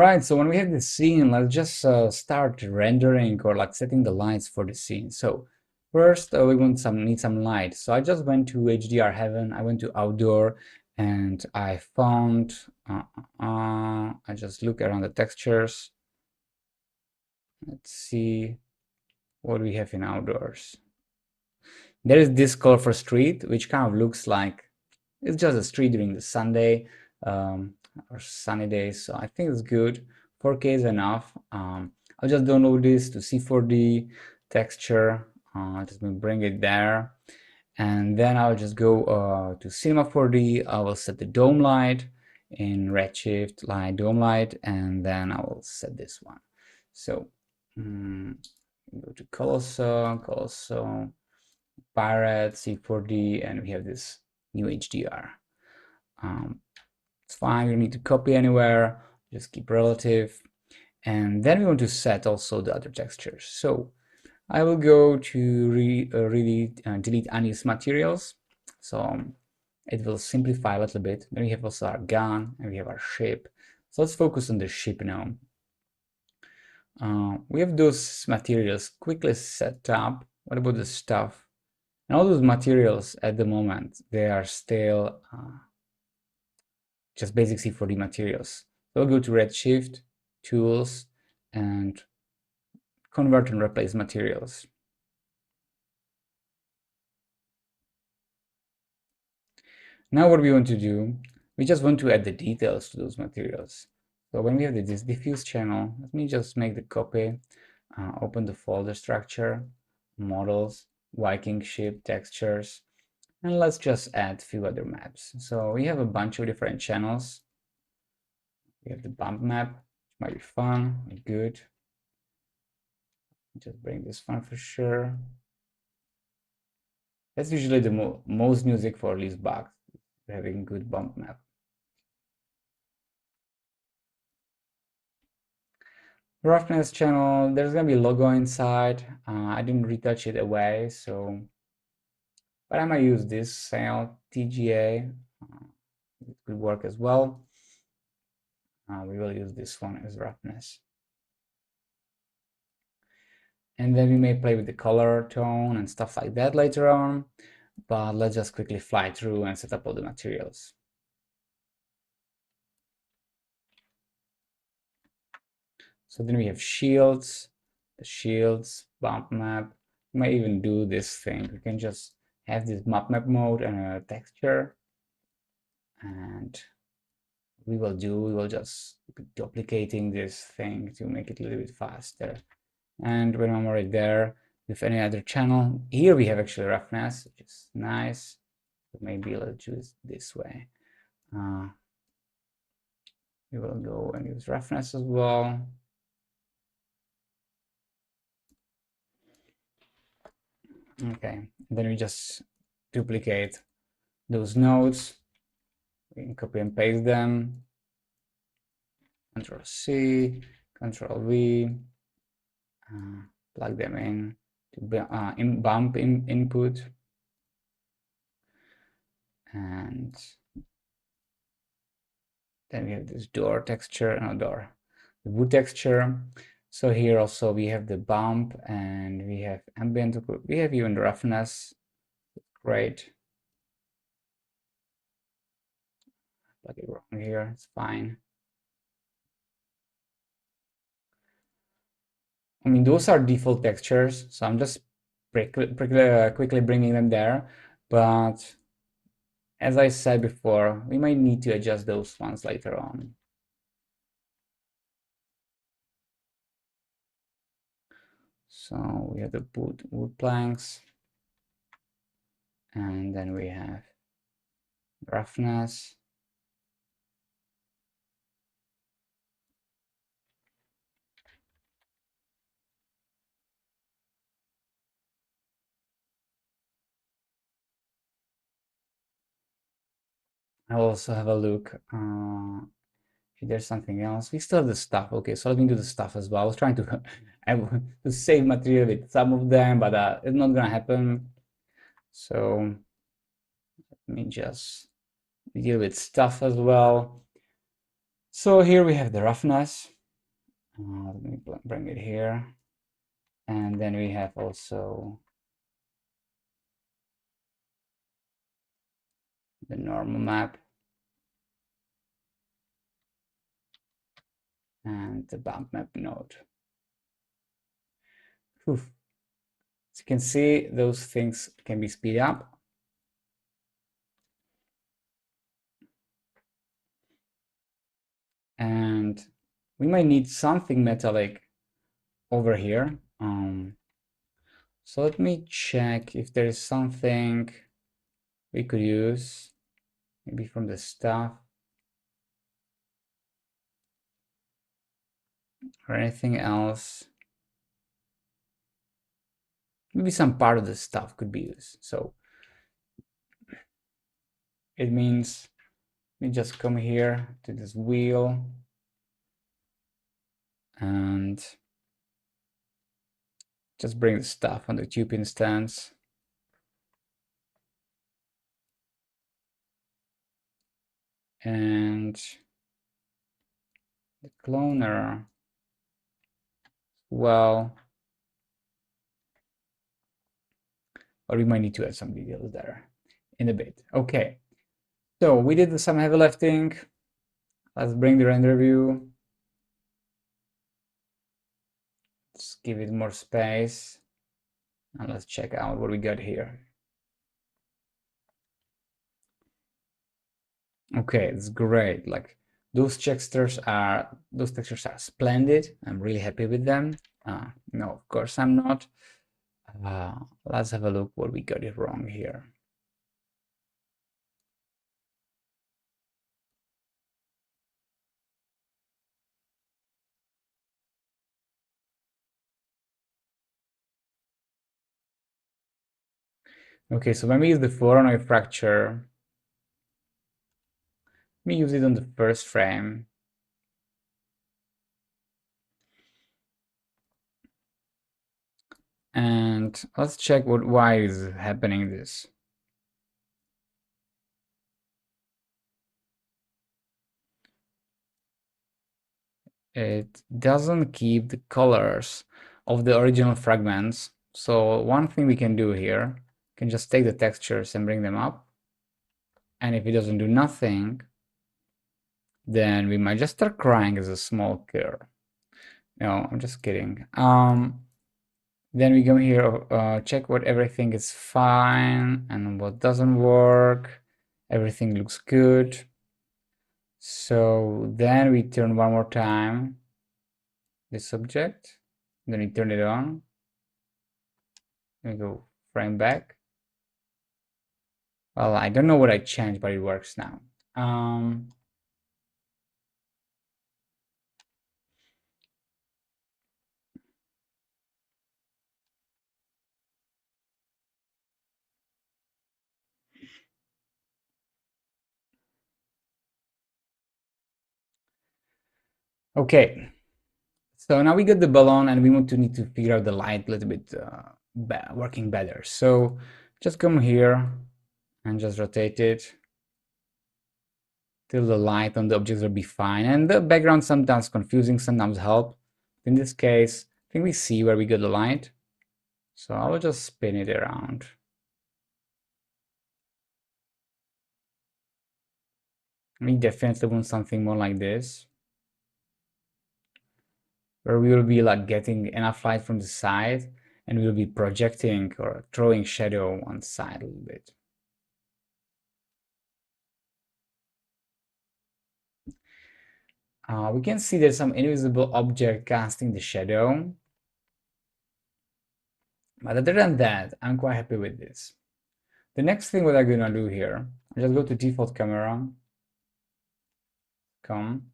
right, so when we have the scene, let's just start rendering or like setting the lights for the scene. So first we need some light. So I just went to HDR Heaven, I went to outdoor, and I found, I just look around the textures. Let's see what we have in outdoors. There is this color for street, which kind of looks like it's just a street during the Sunday or sunny days. So I think it's good. 4K is enough. I'll just download this to C4D texture. Just bring it there. And then I'll just go to Cinema 4D. I will set the dome light in Redshift, light, dome light, and then I will set this one. So go to Colosso, Pirate, C4D, and we have this new HDR. It's fine, you don't need to copy anywhere, just keep relative. And then we want to set also the other textures. So I will go to delete unused materials. So it will simplify a little bit. Then we have also our gun and we have our ship. So let's focus on the ship now. We have those materials quickly set up. What about the stuff? And all those materials at the moment, they are still just basic C4D materials. So I'll go to Redshift, Tools, and Convert and Replace Materials. Now what we want to do, we just want to add the details to those materials. So when we have this diffuse channel, let me just make the copy, open the folder structure, models, Viking ship, textures, and let's just add a few other maps. So we have a bunch of different channels. We have the bump map, which might be fun, good. Just bring this one for sure. That's usually the most music for least bugs, having good bump map. Roughness channel, there's gonna be a logo inside. I didn't retouch it away, so but I might use this sail TGA. It could work as well. We will use this one as roughness. And then we may play with the color tone and stuff like that later on, but let's just quickly fly through and set up all the materials. So then we have shields, the shields, bump map. We might even do this thing. We can just have this map mode and a texture, and we will just be duplicating this thing to make it a little bit faster. And when I'm already there with any other channel, here we have actually roughness, which is nice. So maybe let's choose this way. We will go and use roughness as well. Okay, then we just duplicate those nodes. We can copy and paste them. Control C, Control V, plug them in to bump input. And then we have this door texture, the wood texture. So here also we have the bump and we have ambient, we have even roughness. Great. Plug it wrong here, it's fine. I mean, those are default textures, so I'm just quickly bringing them there. But as I said before, we might need to adjust those ones later on. So we have the wood planks, and then we have roughness. I'll also have a look if there's something else. We still have the stuff. Okay, so let me do the stuff as well. I was trying to to save material with some of them, but it's not gonna happen. So let me just deal with stuff as well. So here we have the roughness. Let me bring it here. And then we have also the normal map and the bump map node. Whew. As you can see, those things can be speed up. And we might need something metallic over here. So let me check if there is something we could use, maybe from the stuff or anything else. Maybe some part of the stuff could be used. So it means we just come here to this wheel and just bring the stuff on the tube instance. And the cloner, well, or we might need to add some details there in a bit. Okay, so we did some heavy lifting. Let's bring the render view. Let's give it more space. And let's check out what we got here. Okay, it's great. Like those textures are splendid. I'm really happy with them. No, of course I'm not. Let's have a look what we got it wrong here. Okay, so when we use the Voronoi fracture, we use it on the first frame. And let's check why is happening this. It doesn't keep the colors of the original fragments. So one thing we can do here, we can just take the textures and bring them up. And if it doesn't do nothing, then we might just start crying as a small curve. No, I'm just kidding. Then we go here, check what everything is fine and what doesn't work. Everything looks good. So then we turn one more time this subject, then we turn it on. We go frame back. Well, I don't know what I changed, but it works now. Okay, so now we got the balloon and we need to figure out the light a little bit working better. So just come here and just rotate it till the light on the objects will be fine. And the background sometimes confusing, sometimes help. In this case, I think we see where we got the light. So I will just spin it around. We definitely want something more like this, where we will be like getting enough light from the side and we'll be projecting or throwing shadow on the side a little bit. We can see there's some invisible object casting the shadow. But other than that, I'm quite happy with this. The next thing what I'm gonna do here, just go to default camera, come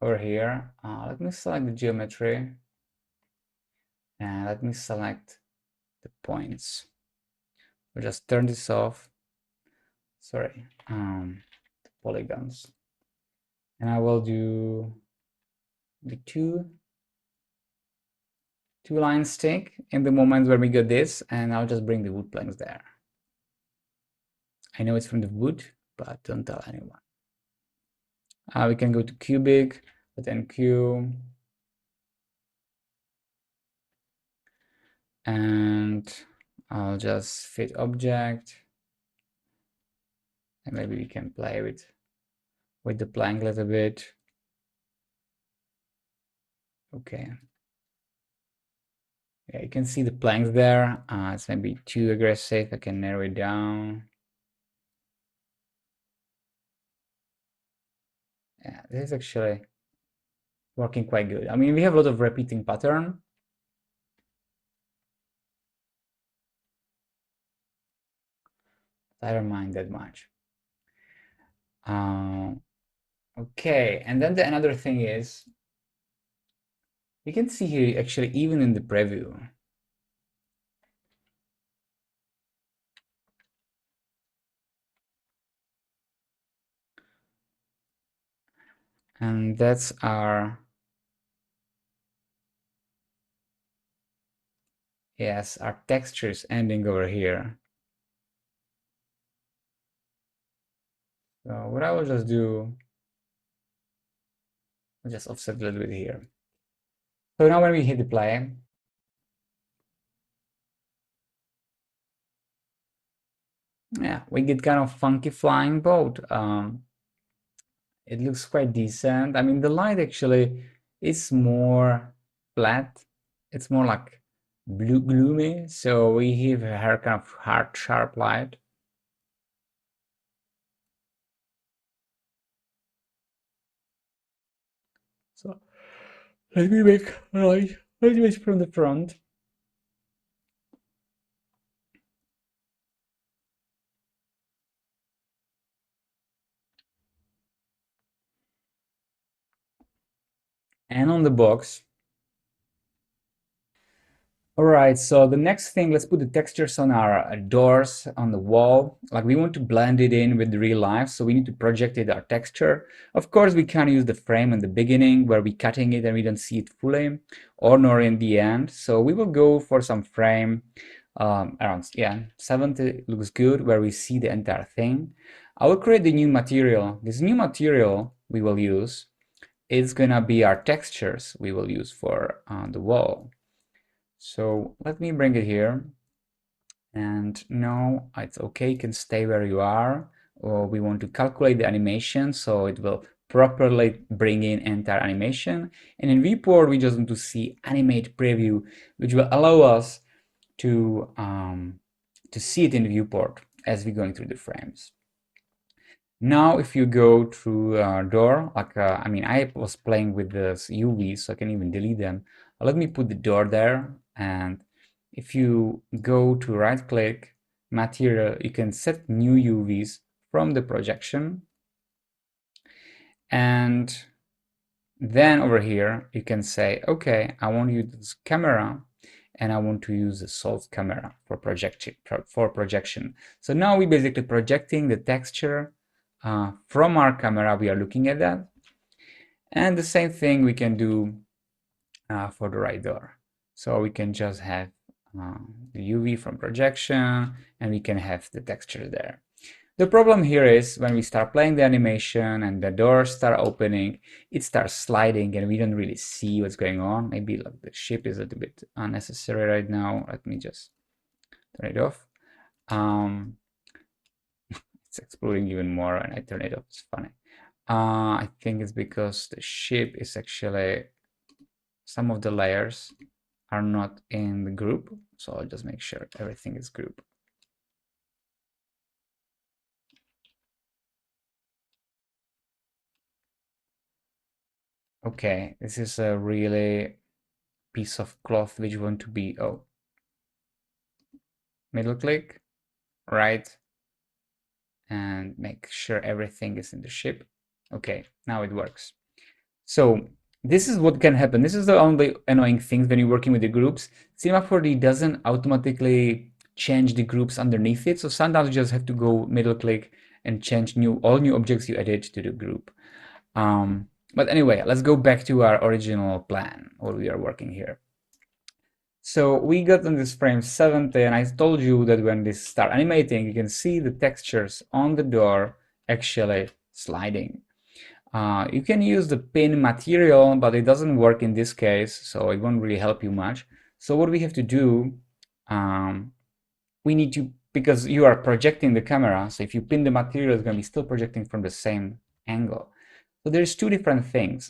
over here. Let me select the geometry and let me select the points. We'll just turn this off. Sorry, the polygons. And I will do the two line stick in the moment where we get this, and I'll just bring the wood planks there. I know it's from the wood, but don't tell anyone. We can go to cubic, but then Q, and I'll just fit object, and maybe we can play with the plank a little bit. Okay. Yeah, you can see the planks there. It's maybe too aggressive. I can narrow it down. Yeah, this is actually working quite good. I mean, we have a lot of repeating pattern. I don't mind that much. Okay, and then another thing is, you can see here actually even in the preview. And that's our, yes, our textures ending over here. So what I will just do, I'll just offset a little bit here. So now when we hit the play, yeah, we get kind of funky flying boat. It looks quite decent. I mean, the light actually is more flat. It's more like blue gloomy. So we have a kind of hard, sharp light. So let me make a light a little bit from the front. And on the box. All right, so the next thing, let's put the textures on our doors on the wall. Like we want to blend it in with real life, so we need to project it our texture. Of course, we can't use the frame in the beginning where we cutting it and we don't see it fully, or nor in the end. So we will go for some frame around, yeah, 70 looks good, where we see the entire thing. I will create the new material. This new material we will use is gonna be our textures we will use for the wall. So let me bring it here. And no, it's okay, you can stay where you are. Or we want to calculate the animation so it will properly bring in entire animation. And in viewport, we just want to see animate preview, which will allow us to see it in the viewport as we're going through the frames. Now, if you go through door, like I mean, I was playing with this UV, so I can even delete them. Let me put the door there, and if you go to right click, material, you can set new UVs from the projection. And then over here, you can say, okay, I want to use this camera and I want to use the source camera for projection. So now we're basically projecting the texture from our camera. We are looking at that. And the same thing we can do for the right door. So we can just have the UV from projection and we can have the texture there. The problem here is when we start playing the animation and the doors start opening, it starts sliding and we don't really see what's going on. Maybe like the ship is a little bit unnecessary right now. Let me just turn it off. It's exploding even more and I turn it off. It's funny. I think it's because the ship is actually, some of the layers are not in the group. So I'll just make sure everything is grouped. Okay, this is a really piece of cloth which want to be, oh, middle click, right, and make sure everything is in the ship. Okay, now it works. So this is what can happen. This is the only annoying thing when you're working with the groups. Cinema 4D doesn't automatically change the groups underneath it. So sometimes you just have to go middle click and change all new objects you added to the group. But anyway, let's go back to our original plan, what we are working here. So we got on this frame 70, and I told you that when this start animating, you can see the textures on the door actually sliding. You can use the pin material, but it doesn't work in this case, so it won't really help you much. So what we have to do we need to, because you are projecting the camera, so if you pin the material, it's going to be still projecting from the same angle. So there's two different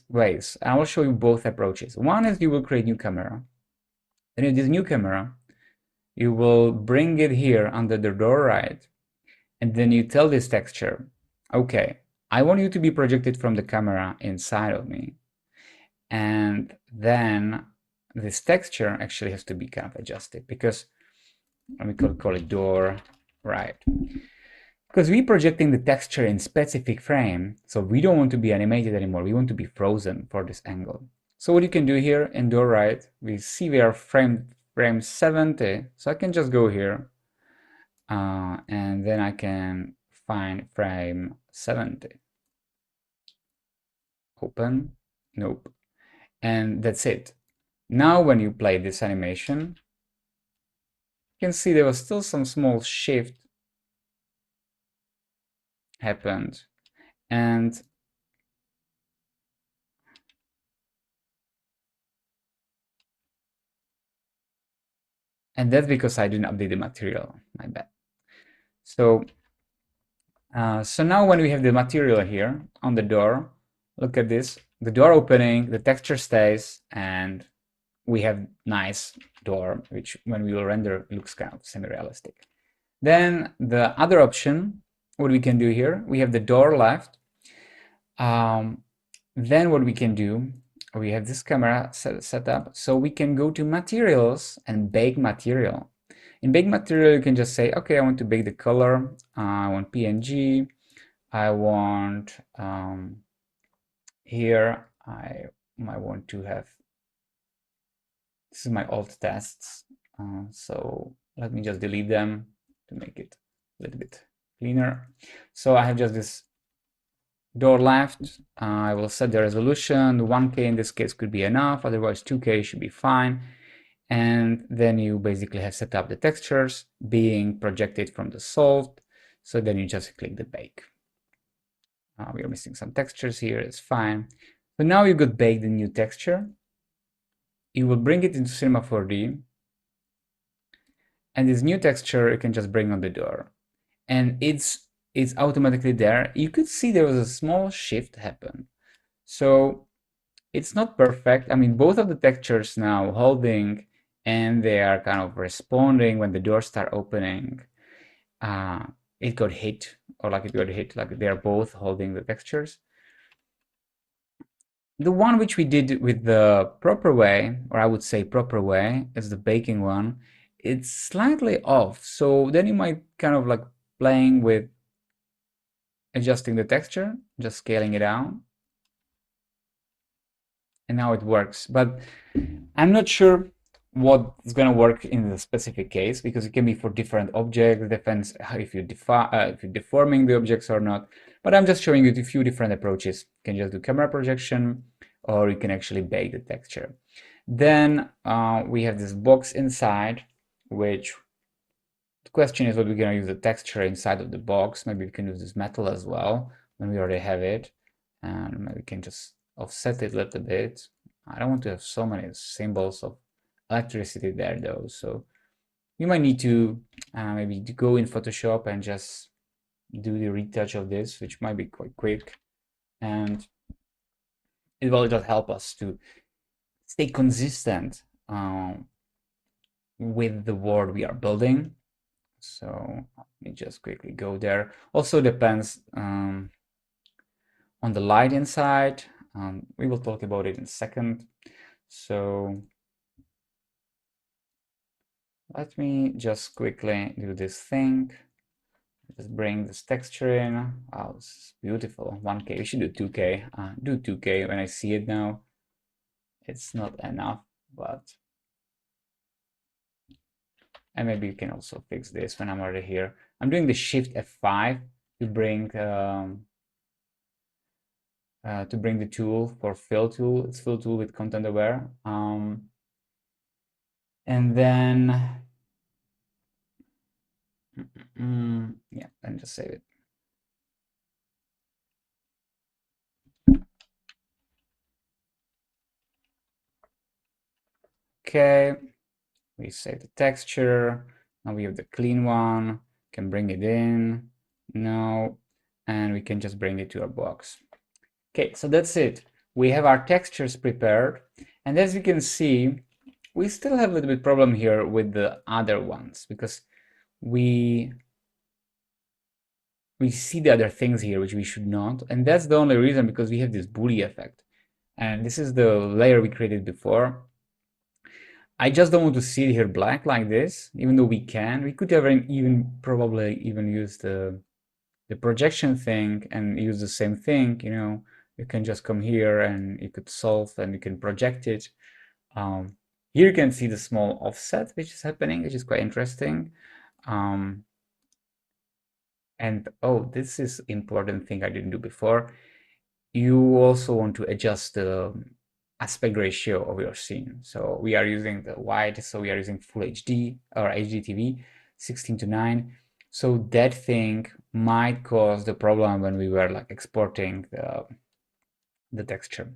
ways. I will show you both approaches. One is you will create new camera. Then in this new camera, you will bring it here under the door right, and then you tell this texture, okay, I want you to be projected from the camera inside of me. And then this texture actually has to be kind of adjusted, because let me call it door right. Because we're projecting the texture in specific frame, so we don't want to be animated anymore. We want to be frozen for this angle. So what you can do here in door right, we see we are frame 70, so I can just go here, and then I can find frame 70. Open, nope, and that's it. Now when you play this animation, you can see there was still some small shift happened, and that's because I didn't update the material, my bad. So so now when we have the material here on the door, look at this, the door opening, the texture stays, and we have nice door, which when we will render looks kind of semi-realistic. Then the other option, what we can do here, we have the door left. Then what we can do, we have this camera set up, so we can go to materials and bake material. In bake material, you can just say, okay, I want to bake the color, I want PNG, I want here, I might want to have, this is my old tests, so let me just delete them to make it a little bit cleaner. So I have just this door left. I will set the resolution. 1K in this case could be enough, otherwise 2K should be fine. And then you basically have set up the textures being projected from the solved. So then you just click the bake. We are missing some textures here, it's fine. So now you could bake the new texture. You will bring it into Cinema 4D. And this new texture you can just bring on the door. And it's automatically there. You could see there was a small shift happen. So it's not perfect. I mean, both of the textures now holding and they are kind of responding when the doors start opening. It got hit, or like it got hit, like they are both holding the textures. The one which we did with the proper way, or I would say proper way, is the baking one. It's slightly off. So then you might kind of like playing with adjusting the texture, just scaling it down. And now it works. But I'm not sure what is going to work in the specific case, because it can be for different objects. It depends if you're deforming the objects or not. But I'm just showing you a few different approaches. You can just do camera projection, or you can actually bake the texture. Then we have this box inside, which the question is what we're going to use the texture inside of the box. Maybe we can use this metal as well when we already have it. And maybe we can just offset it a little bit. I don't want to have so many symbols of electricity there though. So you might need to maybe go in Photoshop and just do the retouch of this, which might be quite quick. And it will just help us to stay consistent with the world we are building. So let me just quickly go there. Also depends on the light inside. We will talk about it in a second. So let me just quickly do this thing. Just bring this texture in. Wow, this is beautiful. 1K. We should do 2K. Do 2K when I see it now. It's not enough, but and maybe you can also fix this when I'm already here. I'm doing the Shift F5 to bring the tool for fill tool. It's fill tool with content aware. And then yeah, and just save it. Okay, We save the texture. Now we have the clean one. Can bring it in. No. And we can just bring it to our box. Okay, so that's it. We have our textures prepared. And as you can see, we still have a little bit problem here with the other ones because we see the other things here which we should not, and that's the only reason, because we have this bully effect, and this is the layer we created before. I just don't want to see it here black like this, even though we could have even probably even use the projection thing and use the same thing. You can just come here and you could solve and you can project it. Here you can see the small offset which is happening, which is quite interesting. And oh, this is important thing I didn't do before. You also want to adjust the aspect ratio of your scene. So we are using the wide, so we are using full HD or HDTV 16:9. So that thing might cause the problem when we were like exporting the texture.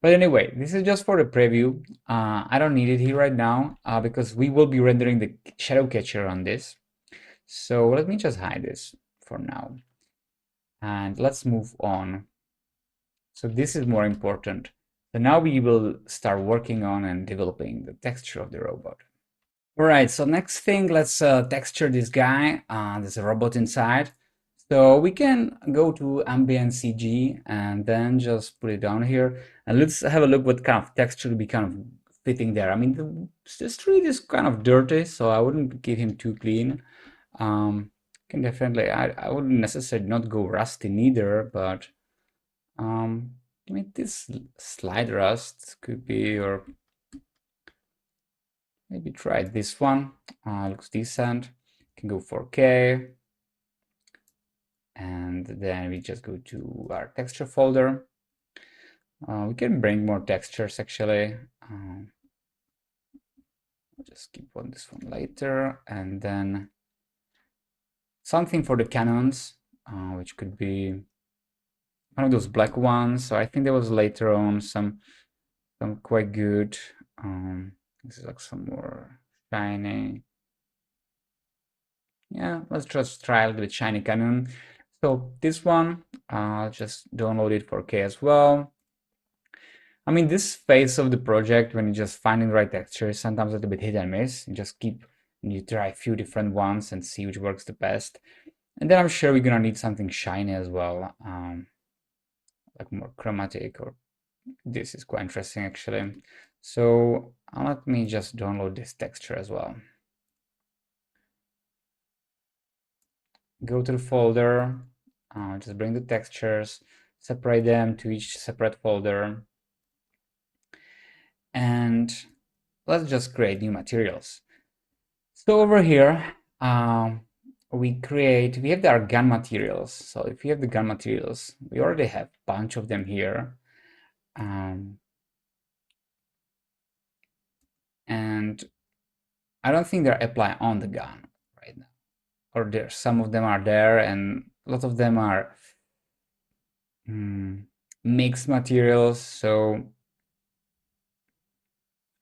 But anyway, this is just for the preview. I don't need it here right now because we will be rendering the shadow catcher on this. So let me just hide this for now. And let's move on. So this is more important. So now we will start working on and developing the texture of the robot. All right, so next thing, let's texture this guy. There's a robot inside. So we can go to ambient CG and then just put it down here. And let's have a look what kind of texture will be kind of fitting there. I mean, the street is kind of dirty, so I wouldn't give him too clean. Can definitely, I wouldn't necessarily not go rusty neither, but I mean, this slide rust could be, or maybe try this one. Looks decent. Can go 4K. And then we just go to our texture folder. We can bring more textures actually. I'll just keep on this one later. And then something for the cannons, which could be one of those black ones. So I think there was later on some quite good. This is like some more shiny. Yeah, let's just try a little bit shiny cannon. So this one, I'll just download it for K as well. I mean, this phase of the project, when you just finding the right texture, is sometimes a little bit hit and miss. You try a few different ones and see which works the best. And then I'm sure we're gonna need something shiny as well, like more chromatic, or this is quite interesting actually. So let me just download this texture as well. Go to the folder, just bring the textures, separate them to each separate folder, and let's just create new materials. So over here, we have our gun materials. So if you have the gun materials, we already have a bunch of them here. And I don't think they're apply on the gun right now. Or some of them are there, and a lot of them are mixed materials. So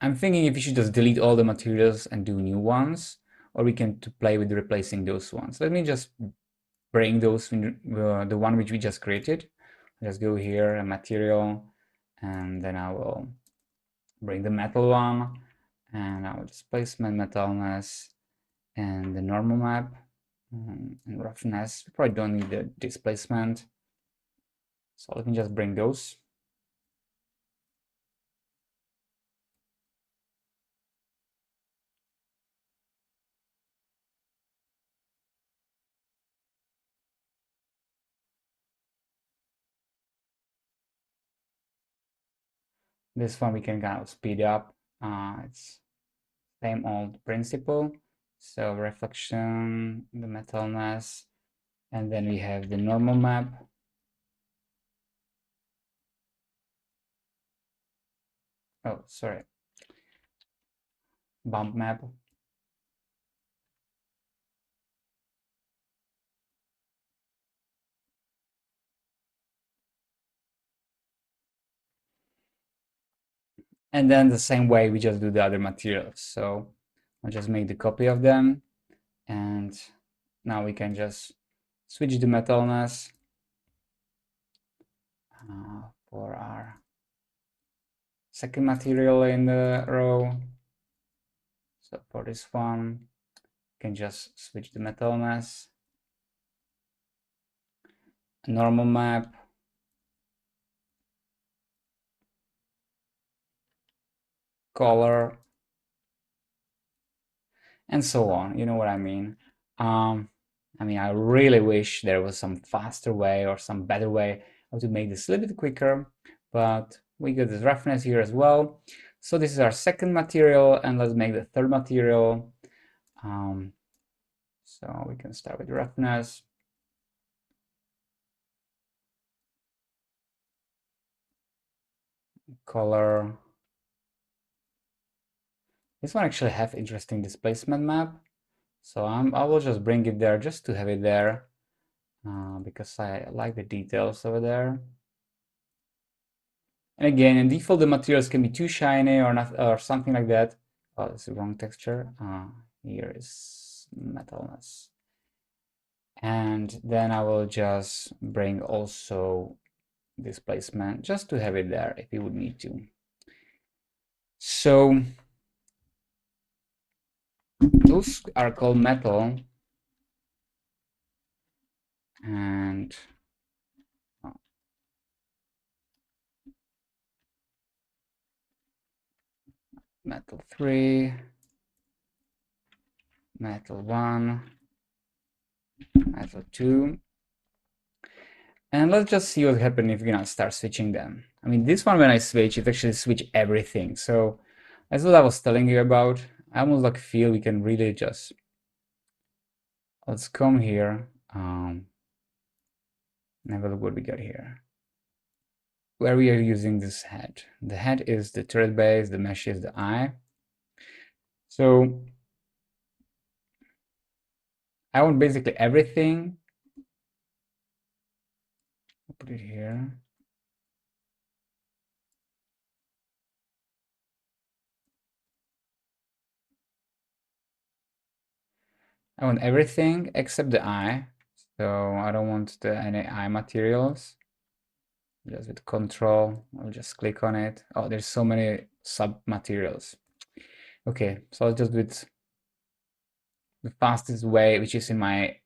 I'm thinking if we should just delete all the materials and do new ones, or we can play with replacing those ones. Let me just bring those, the one which we just created. Just go here, a material, and then I will bring the metal one, and I will displacement metalness and the normal map and roughness. We probably don't need the displacement. So let me just bring those. This one we can kind of speed up. It's same old principle. So reflection, the metalness, and then we have the normal map. Oh, sorry. Bump map. And then the same way we just do the other materials. So I'll just make the copy of them, and now we can just switch the metalness for our second material in the row. So for this one, you can just switch the metalness, a normal map, color, and so on. You know what I mean? I really wish there was some faster way or some better way how to make this a little bit quicker, but we got this roughness here as well. So this is our second material, and let's make the third material. So we can start with roughness. Color. This one actually have interesting displacement map. So I will just bring it there just to have it there because I like the details over there. And again, in default, the materials can be too shiny or not, or something like that. Oh, it's the wrong texture. Here is metalness. And then I will just bring also displacement just to have it there if you would need to. So those are called metal. And metal 3, metal 1, metal 2. And let's just see what happens if we're gonna start switching them. I mean, this one, when I switch, it actually switch everything. So that's what I was telling you about. I almost like feel we can really just, let's come here, and have a look what we got here. Where we are using this head. The head is the turret base, the mesh is the eye. So I want basically everything. I'll put it here. I want everything except the eye. So I don't want any eye materials. Just with control, I'll just click on it. Oh, there's so many sub materials. Okay, so I'll just do it the fastest way, which is in my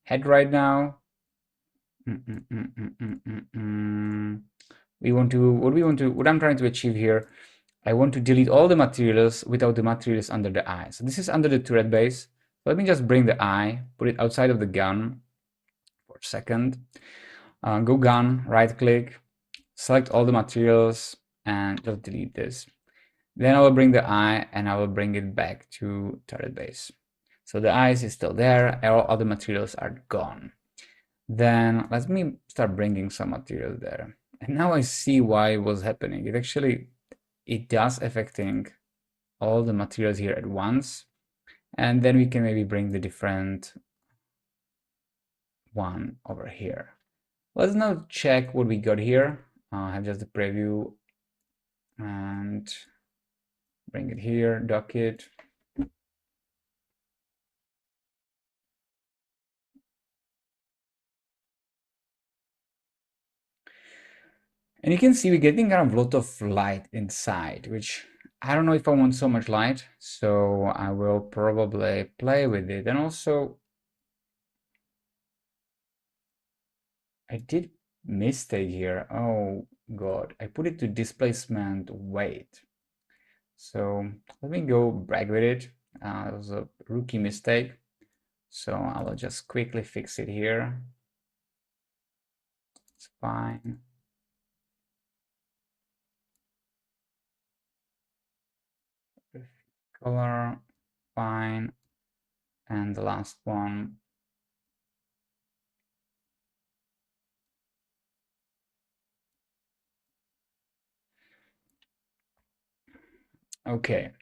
head right now. What I'm trying to achieve here, I want to delete all the materials without the materials under the eye. So this is under the turret base. Let me just bring the eye, put it outside of the gun for a second. Go gun, right click, select all the materials, and just delete this. Then I will bring the eye and I will bring it back to turret base. So the eyes is still there, all other materials are gone. Then let me start bringing some material there. And now I see why it was happening. It does affecting all the materials here at once. And then we can maybe bring the different one over here. Let's now check what we got here. I have just the preview and bring it here, dock it. And you can see we're getting kind of a lot of light inside, which I don't know if I want so much light, so I will probably play with it. And also, I did mistake here. Oh God, I put it to displacement weight. So let me go back with it. It was a rookie mistake. So I will just quickly fix it here. It's fine. Color, fine. And the last one. Okay.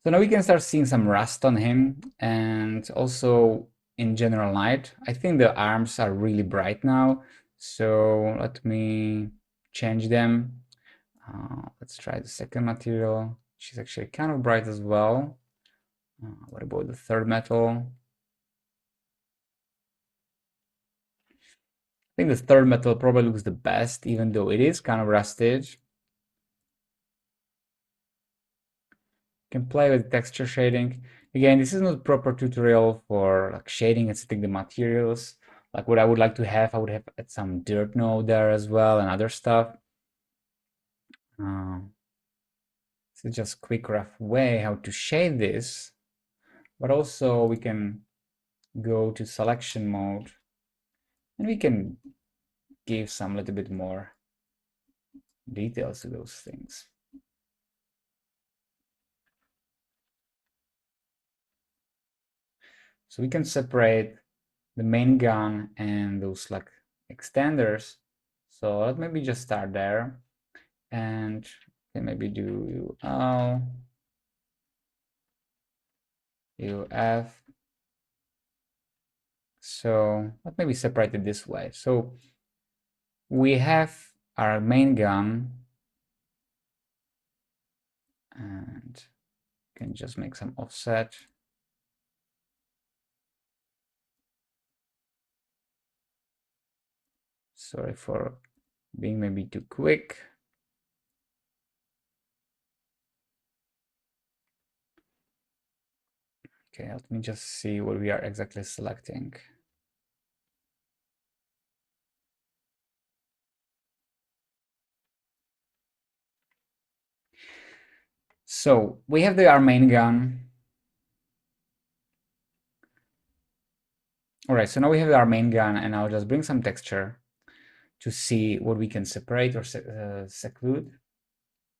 So now we can start seeing some rust on him and also in general light. I think the arms are really bright now. So let me change them. Let's try the second material. She's actually kind of bright as well. What about the third metal? I think the third metal probably looks the best, even though it is kind of rusted. Can play with texture shading. Again, this is not proper tutorial for like shading and setting the materials. Like what I would like to have, I would have add some dirt node there as well and other stuff. This is just quick rough way how to shade this, but also we can go to selection mode and we can give some little bit more details to those things. So we can separate the main gun and those like extenders. So let's maybe just start there and can maybe do UL, UF. So let's maybe separate it this way. So we have our main gun and can just make some offset. Sorry for being maybe too quick. Okay, let me just see what we are exactly selecting. So we have our main gun. All right, so now we have our main gun, and I'll just bring some texture to see what we can separate or seclude.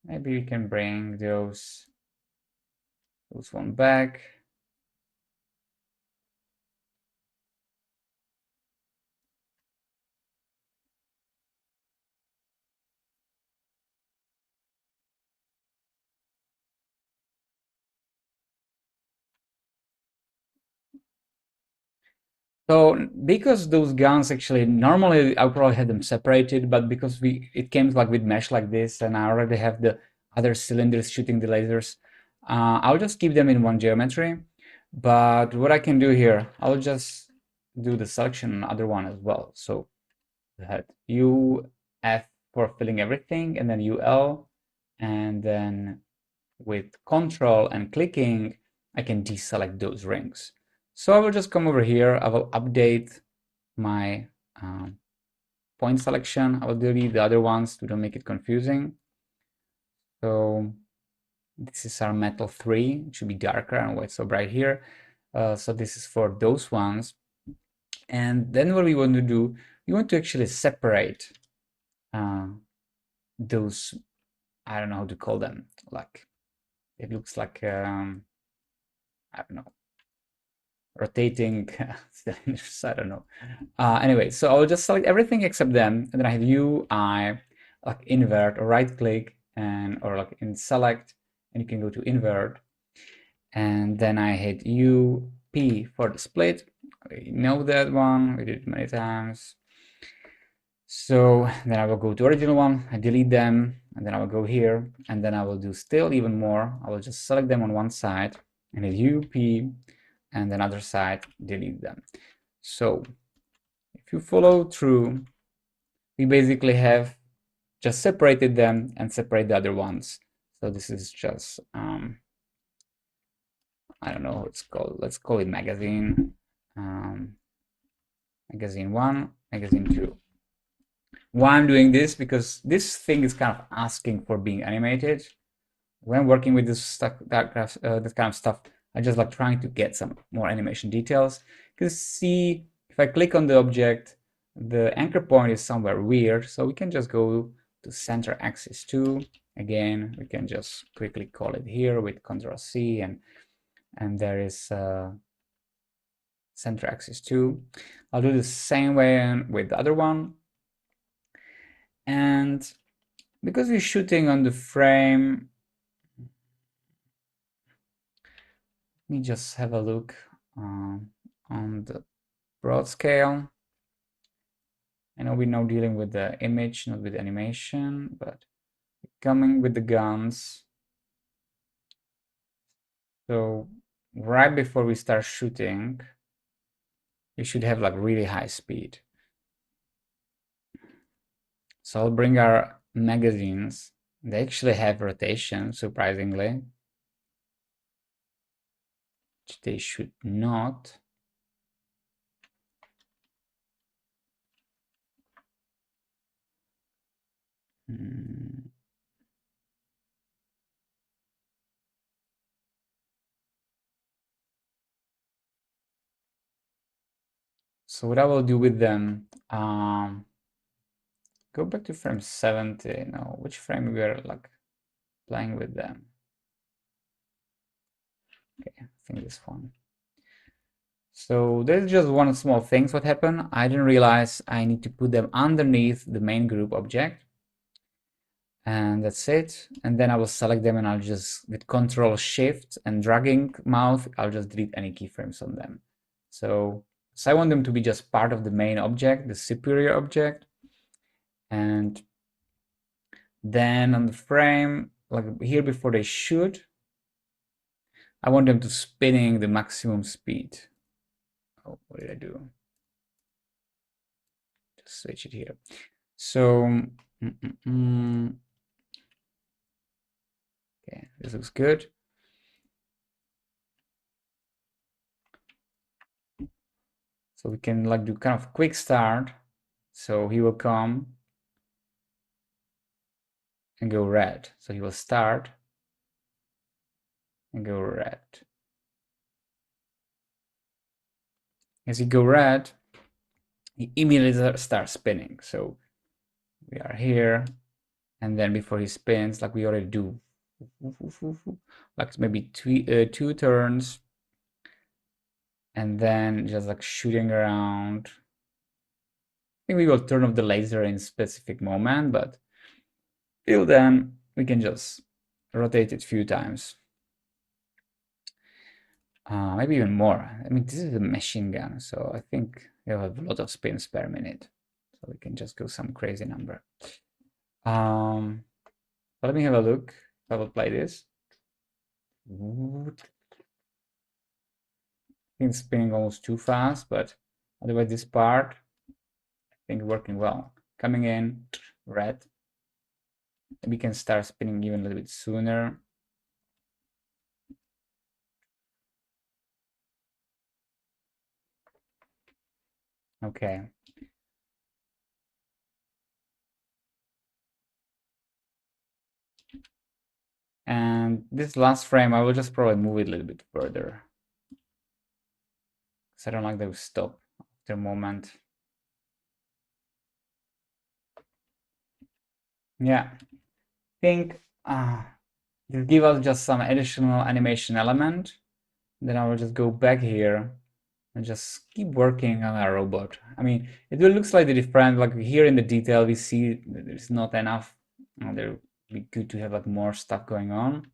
Maybe we can bring those one back. So because those guns actually normally I probably had them separated, but because it came like with mesh like this, and I already have the other cylinders shooting the lasers, I'll just keep them in one geometry. But what I can do here, I'll just do the selection on other one as well. So that UF for filling everything, and then UL, and then with control and clicking, I can deselect those rings. So I will just come over here, I will update my point selection. I will delete the other ones to don't make it confusing. So this is our metal 3, it should be darker and why it's so bright here. So this is for those ones. And then what we want to do, we want to actually separate those, I don't know how to call them, like it looks like, I don't know, rotating cylinders, I don't know. Anyway, so I'll just select everything except them, and then I have UI, like invert or right click, and or like in select, and you can go to invert, and then I hit UP for the split. We know that one, we did it many times. So then I will go to original one, I delete them, and then I will go here, and then I will do still even more. I will just select them on one side and hit UP, and then other side, delete them. So if you follow through, we basically have just separated them and separate the other ones. So this is just, I don't know what it's called. Let's call it magazine. Magazine 1, magazine 2. Why I'm doing this? Because this thing is kind of asking for being animated. When I'm working with this stuff, that kind of stuff, I just like trying to get some more animation details. Because see, if I click on the object, the anchor point is somewhere weird, so we can just go to center axis 2. Again, we can just quickly call it here with Ctrl C, and there is center axis 2. I'll do the same way with the other one. And because we're shooting on the frame, let me just have a look on the broad scale. I know we're now dealing with the image, not with animation, but coming with the guns. So right before we start shooting, you should have like really high speed. So I'll bring our magazines. They actually have rotation, surprisingly. Which they should not. Hmm. So what I will do with them, go back to frame 70. No, which frame we are like playing with them? Okay, I think this one. So there's just one small thing what happened. I didn't realize I need to put them underneath the main group object. And that's it. And then I will select them and I'll just, with Control Shift and dragging mouse, I'll just delete any keyframes on them. So I want them to be just part of the main object, the superior object. And then on the frame, like here before they shoot, I want them to spinning the maximum speed. Oh, what did I do? Just switch it here. So, okay, this looks good. So we can like do kind of quick start. So he will come and go red. So he will start and go red. As he go red, he immediately starts spinning. So we are here, and then before he spins, like we already do, like maybe two turns, and then just like shooting around. I think we will turn off the laser in specific moment, but till then we can just rotate it a few times. Maybe even more. I mean, this is a machine gun, so I think you'll have a lot of spins per minute. So we can just go some crazy number. Let me have a look. I will play this. I think it's spinning almost too fast, but otherwise this part, I think working well. Coming in, red. We can start spinning even a little bit sooner. Okay. And this last frame, I will just probably move it a little bit further. Because I don't like those stop after a moment. Yeah. I think this give us just some additional animation element. Then I will just go back here and just keep working on our robot. I mean, it will look slightly different. Like here in the detail, we see there's not enough. There would be good to have like more stuff going on.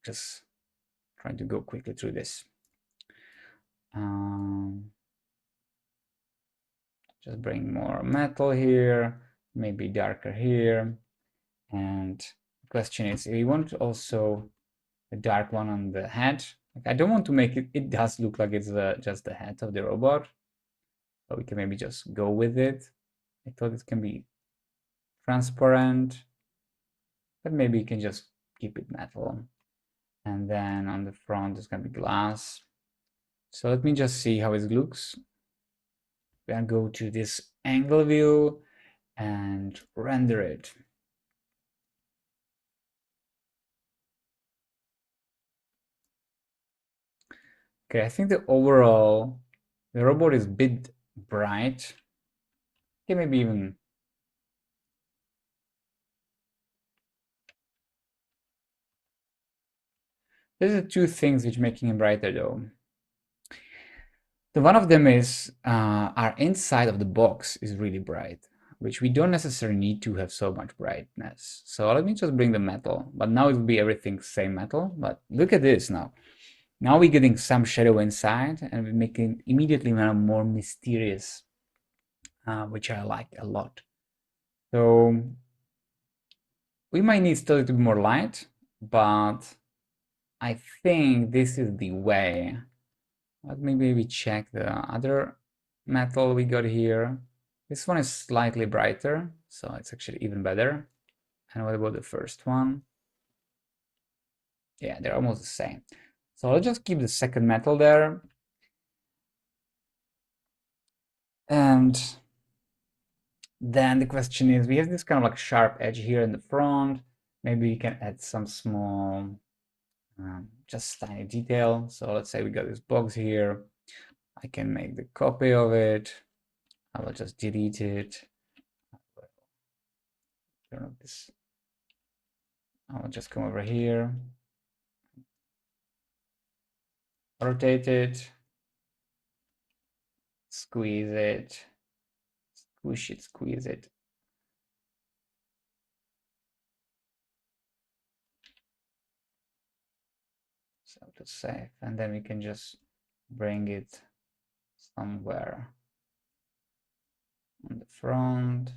Just trying to go quickly through this. Just bring more metal here, maybe darker here. And the question is, we want also a dark one on the head. Like, I don't want to make it, it does look like it's just the head of the robot. So we can maybe just go with it. I thought it can be transparent, but maybe you can just keep it metal. And then on the front, it's gonna be glass. So let me just see how it looks. We're gonna go to this angle view and render it. Okay, I think the overall, the robot is a bit bright. Okay, maybe even there's the two things which making him brighter though. The one of them is our inside of the box is really bright, which we don't necessarily need to have so much brightness. So let me just bring the metal, but now it will be everything same metal. But look at this now. Now we're getting some shadow inside and we're making immediately more mysterious, which I like a lot. So we might need still to be more light, but I think this is the way. Let me maybe check the other metal we got here. This one is slightly brighter, so it's actually even better. And what about the first one? Yeah, they're almost the same. So I'll just keep the second metal there. And then the question is, we have this kind of like sharp edge here in the front. Maybe we can add some small, just tiny detail. So let's say we got this box here. I can make the copy of it. I will just delete it. Turn off this. I will just come over here, rotate it, squeeze it, squish it, squeeze it. So to save, and then we can just bring it somewhere on the front.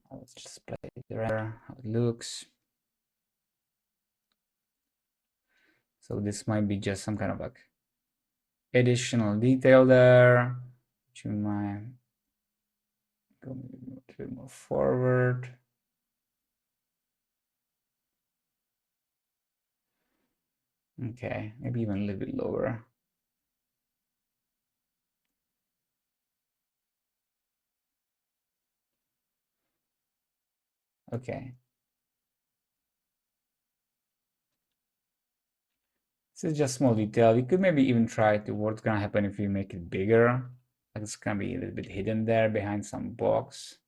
Let's just play it there, how it looks. So this might be just some kind of like additional detail there, which you might go a bit more forward. Okay, maybe even a little bit lower. Okay. This is just small detail. We could maybe even try to what's gonna happen if we make it bigger. Like it's gonna be a little bit hidden there behind some box.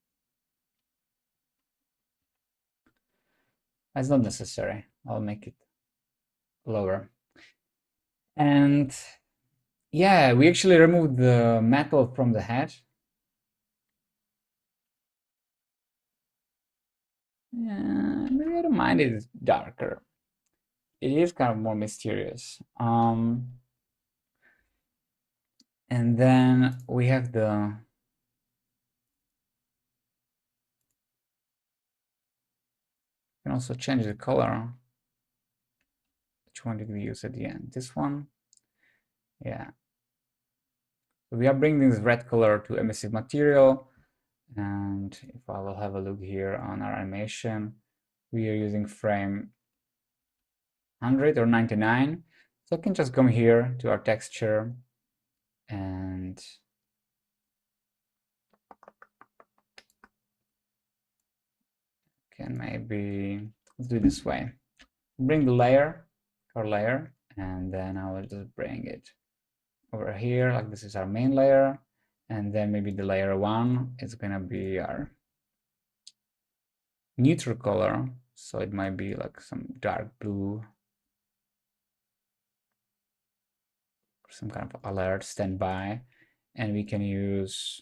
That's not necessary. I'll make it lower. And yeah, we actually removed the metal from the head. Yeah, maybe I don't mind it is darker. It is kind of more mysterious. And then we have the can also change the color. Which one did we use at the end? This one? Yeah. So we are bringing this red color to emissive material. And if I will have a look here on our animation, we are using frame 100 or 99. So I can just come here to our texture and can maybe, let's do it this way. Bring the layer, our layer, and then I will just bring it over here, like this is our main layer. And then maybe the layer one is gonna be our neutral color. So it might be like some dark blue, some kind of alert standby. And we can use,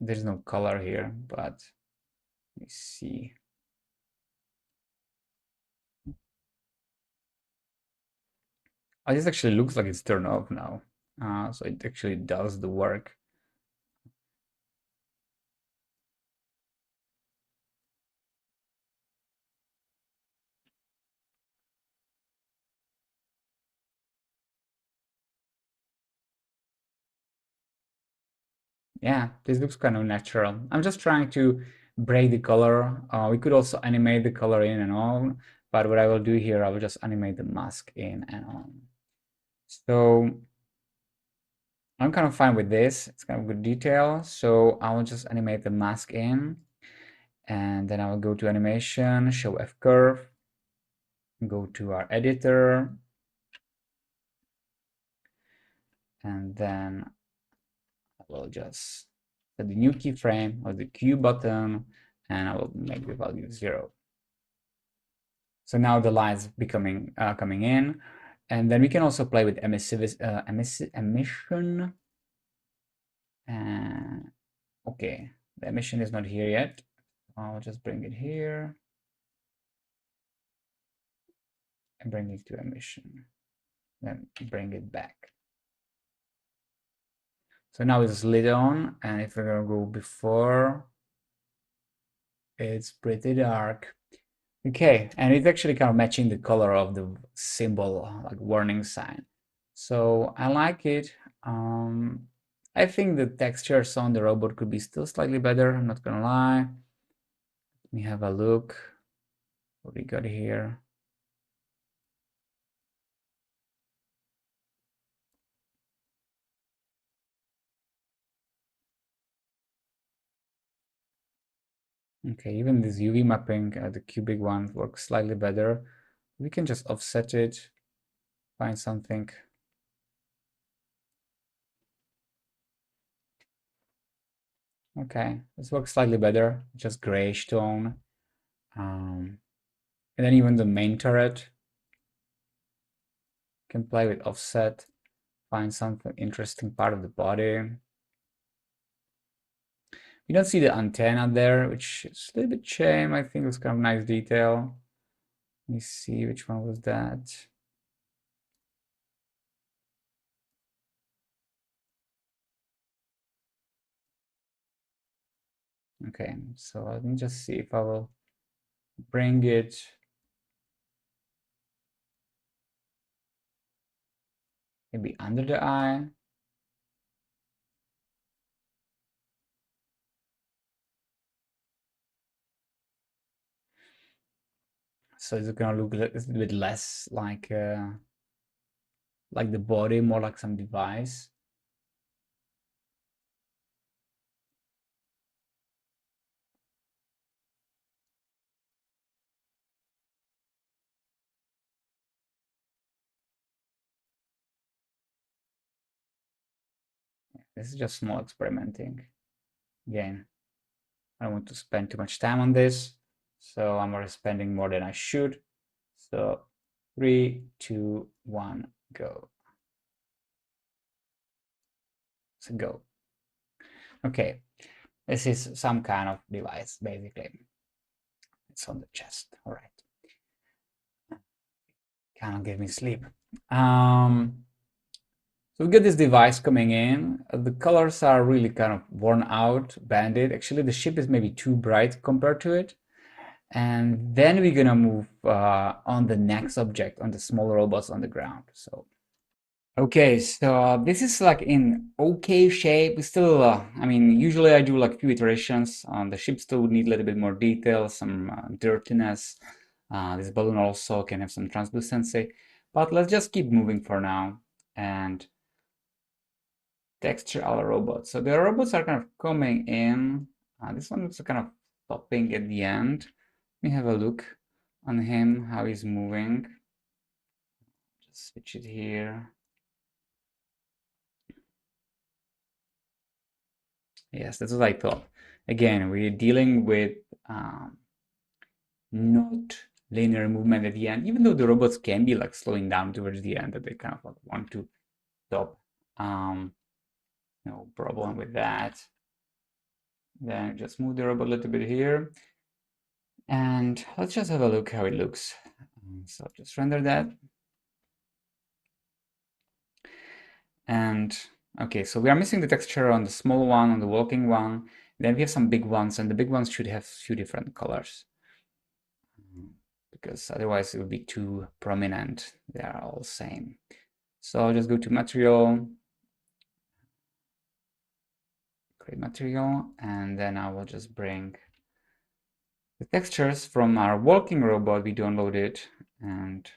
there's no color here, but let me see. Oh, this actually looks like it's turned off now. So it actually does the work. Yeah, this looks kind of natural. I'm just trying to break the color. We could also animate the color in and on, but what I will do here, I will just animate the mask in and on. So I'm kind of fine with this. It's kind of good detail. So I will just animate the mask in, and then I will go to animation, show F curve, go to our editor, and then I will just set the new keyframe or the Q button, and I will make the value 0. So now the light's becoming coming in, and then we can also play with emission. Okay, the emission is not here yet. I'll just bring it here and bring it to emission, then bring it back. So now it's lit on, and if we're gonna go before, It's pretty dark. Okay, and it's actually kind of matching the color of the symbol, like warning sign. So I like it. I think the textures on the robot could be still slightly better, I'm not gonna lie. Let me have a look what we got here. Okay, even this UV mapping, the cubic one works slightly better. We can just offset it, find something. Okay, this works slightly better, just grayish tone. And then even the main turret can play with offset, find something interesting part of the body. You don't see the antenna there, which is a little bit shame. I think it's kind of nice detail. Let me see which one was that. Okay, so let me just see if I will bring it. Maybe under the eye. So it's gonna look a little bit less like the body, more like some device. This is just small experimenting. Again, I don't want to spend too much time on this, so I'm already spending more than I should. So 3, 2, 1, go. So go. Okay, this is some kind of device, basically. It's on the chest. All right. Cannot give me sleep. So we get this device coming in. The colors are really kind of worn out, banded. Actually, the ship is maybe too bright compared to it. And then we're gonna move on the next object, on the small robots on the ground. So, okay, so this is like in okay shape. We still, I mean, usually I do like a few iterations. The ship still would need a little bit more detail, some dirtiness. This balloon also can have some translucency, but let's just keep moving for now. And texture our robots. So the robots are kind of coming in. This one is kind of stopping at the end. Let me have a look on him, how he's moving. Just switch it here. Yes, that's what I thought. Again, we're dealing with not linear movement at the end, even though the robots can be like slowing down towards the end, that they kind of like want to stop. No problem with that. Then just move the robot a little bit here. And let's just have a look how it looks. So just render that. And okay, so we are missing the texture on the small one, on the walking one. Then we have some big ones, and the big ones should have a few different colors. Because otherwise it would be too prominent. They are all same. So I'll just go to material, create material, and then I will just bring the textures from our walking robot we downloaded. And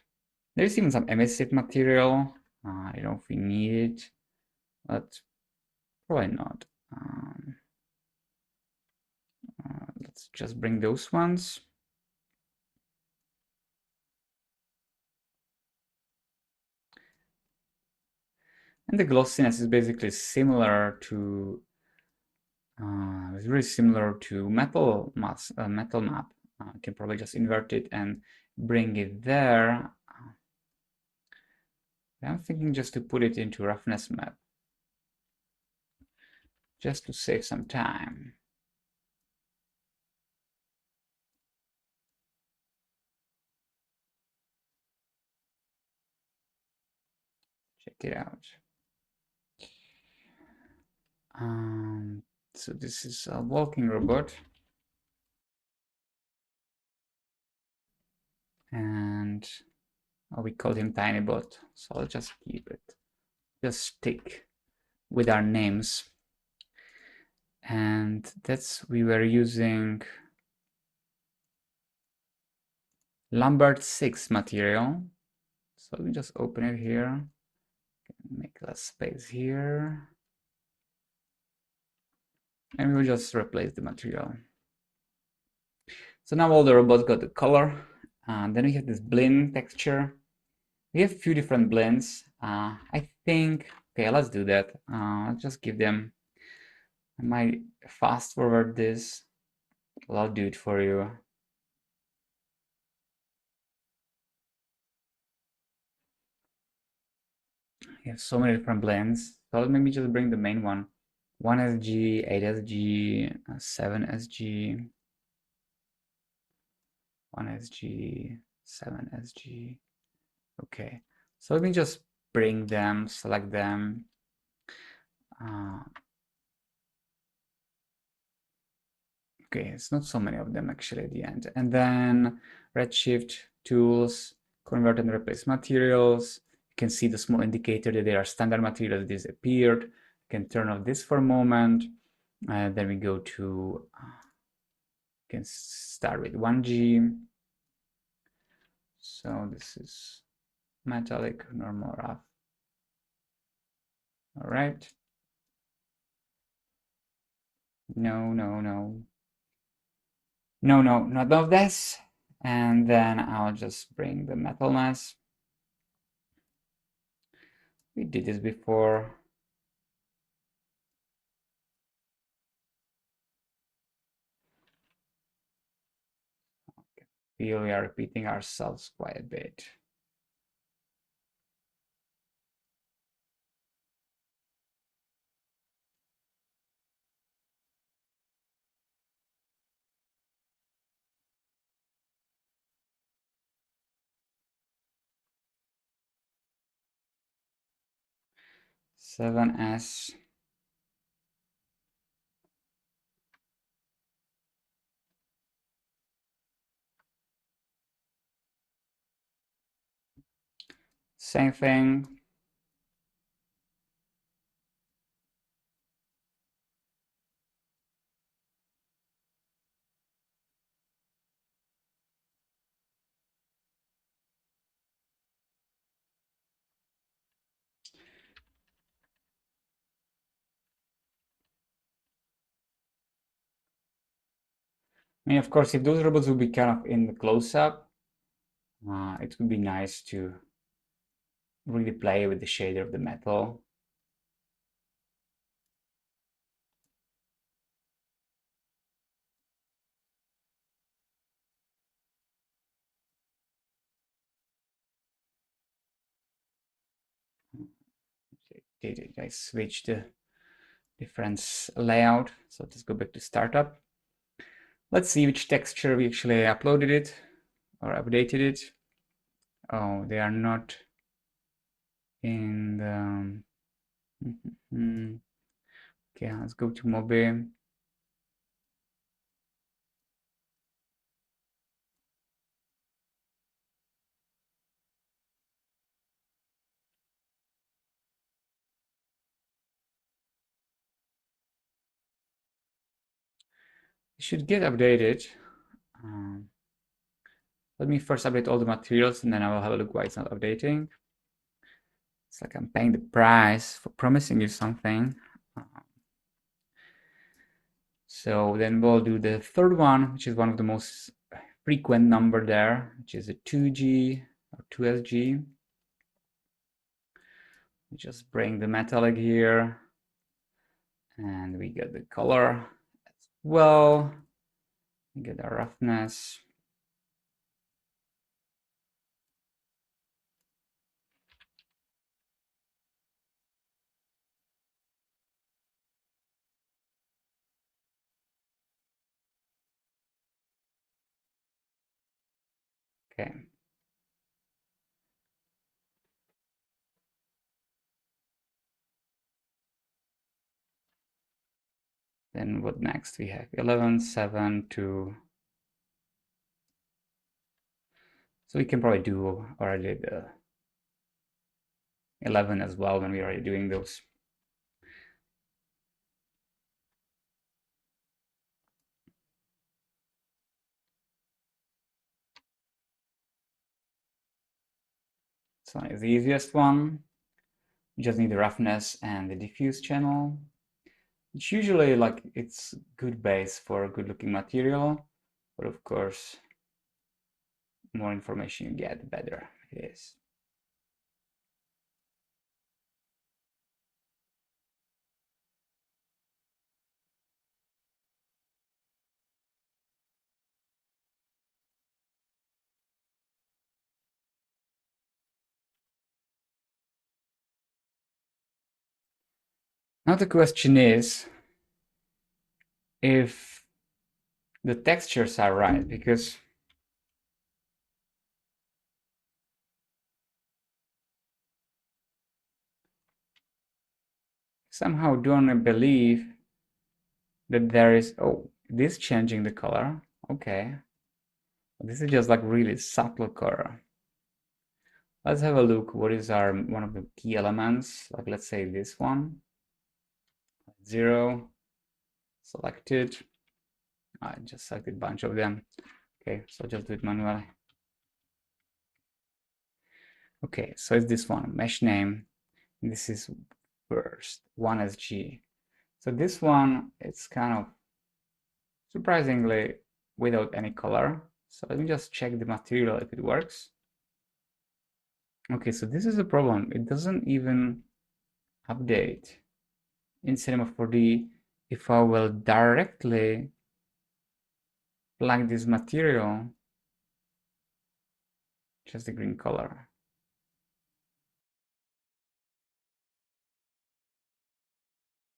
there's even some emissive material. I don't know if we need it, but probably not. Let's just bring those ones. And the glossiness is basically similar to it's really similar to metal map. You can probably just invert it and bring it there. I'm thinking just to put it into roughness map, just to save some time. Check it out. So this is a walking robot. and we called him TinyBot, so I'll just keep it. Just stick with our names, and we were using Lambert 6 material. So we just open it here, make a space here, and we will just replace the material. So now all the robots got the color. Then we have this blend texture. We have a few different blends. I think, okay, let's do that. I'll just give them, I might fast forward this. I'll do it for you. We have so many different blends. So let me just bring the main one. 1SG, 8SG, 7SG, 1SG, 7SG. Okay, so let me just bring them, select them. Okay, it's not so many of them actually at the end. And then Redshift, tools, convert and replace materials. You can see the small indicator that there are standard materials disappeared. You can turn off this for a moment. Then we go to, you can start with 1G. So this is metallic, normal, rough. All right. No, no, no. No, no, not of this. And then I'll just bring the metal mass. We did this before. Feel we are repeating ourselves quite a bit. Seven S. Same thing. I mean, of course, if those robots would be kind of in the close-up, it would be nice to really play with the shader of the metal. I switched the different layout. So let's go back to startup. Let's see which texture we actually uploaded it or updated it. Oh, they are not in the... Okay, let's go to Mobi. It should get updated. Let me first update all the materials and then I will have a look why it's not updating. It's like I'm paying the price for promising you something. So then we'll do the third one, which is one of the most frequent number there, which is a 2G or 2SG. We just bring the metallic here and we get the color as well. We get the roughness. Okay. Then what next? We have 11, 7 to... So we can probably do already the 11 as well when we're already doing those. So it's the easiest one. You just need the roughness and the diffuse channel. It's usually like it's good base for a good looking material, but of course, more information you get, the better it is. Now the question is if the textures are right, because somehow don't believe that there is, oh, this changing the color. Okay. This is just like really subtle color. Let's have a look. What is our one of the key elements? Like let's say this one. 0 selected. I just selected a bunch of them. Okay, so just do it manually. Okay, so it's this one, mesh name. This is first, 1SG. So this one, it's kind of surprisingly without any color. So let me just check the material if it works. Okay, so this is a problem. It doesn't even update in Cinema 4D if I will directly plug this material, just the green color.